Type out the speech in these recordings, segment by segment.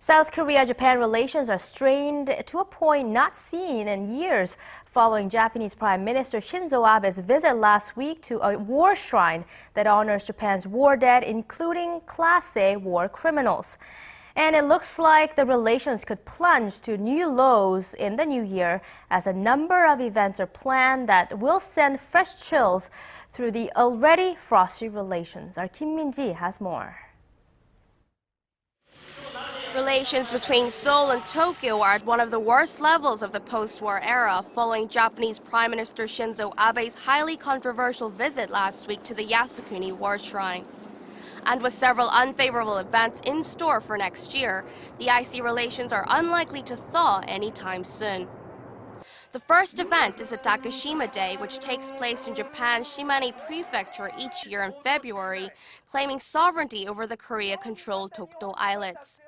South Korea-Japan relations are strained to a point not seen in years following Japanese Prime Minister Shinzo Abe's visit last week to a war shrine that honors Japan's war dead, including Class A war criminals. And it looks like the relations could plunge to new lows in the new year as a number of events are planned that will send fresh chills through the already frosty relations. Our Kim Min-ji has more. Relations between Seoul and Tokyo are at one of the worst levels of the post-war era following Japanese Prime Minister Shinzo Abe's highly controversial visit last week to the Yasukuni war shrine. And with several unfavorable events in store for next year, the icy relations are unlikely to thaw anytime soon. The first event is the Takeshima Day, which takes place in Japan's Shimane Prefecture each year in February, claiming sovereignty over the Korea-controlled Dokdo islets.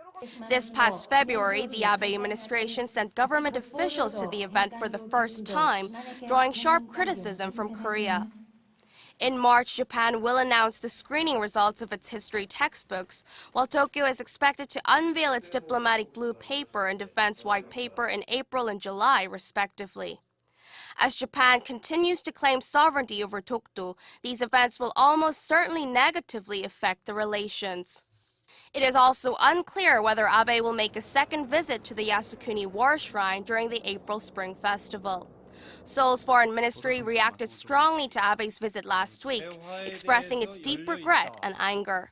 This past February, the Abe administration sent government officials to the event for the first time, drawing sharp criticism from Korea. In March, Japan will announce the screening results of its history textbooks, while Tokyo is expected to unveil its diplomatic blue paper and defense white paper in April and July, respectively. As Japan continues to claim sovereignty over Dokdo, these events will almost certainly negatively affect the relations. It is also unclear whether Abe will make a second visit to the Yasukuni War Shrine during the April Spring Festival. Seoul's foreign ministry reacted strongly to Abe's visit last week, expressing its deep regret and anger.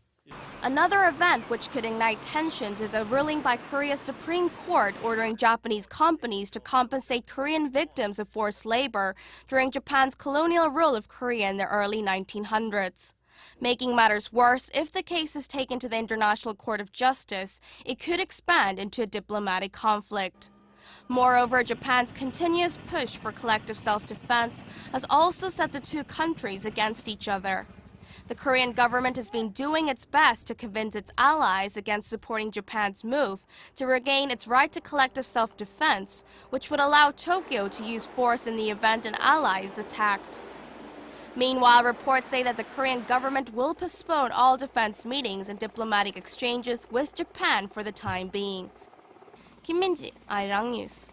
Another event which could ignite tensions is a ruling by Korea's Supreme Court ordering Japanese companies to compensate Korean victims of forced labor during Japan's colonial rule of Korea in the early 1900s. Making matters worse, if the case is taken to the International Court of Justice, it could expand into a diplomatic conflict. Moreover, Japan's continuous push for collective self-defense has also set the two countries against each other. The Korean government has been doing its best to convince its allies against supporting Japan's move to regain its right to collective self-defense, which would allow Tokyo to use force in the event an ally is attacked. Meanwhile, reports say that the Korean government will postpone all defense meetings and diplomatic exchanges with Japan for the time being. Kim Min-ji, Arirang News.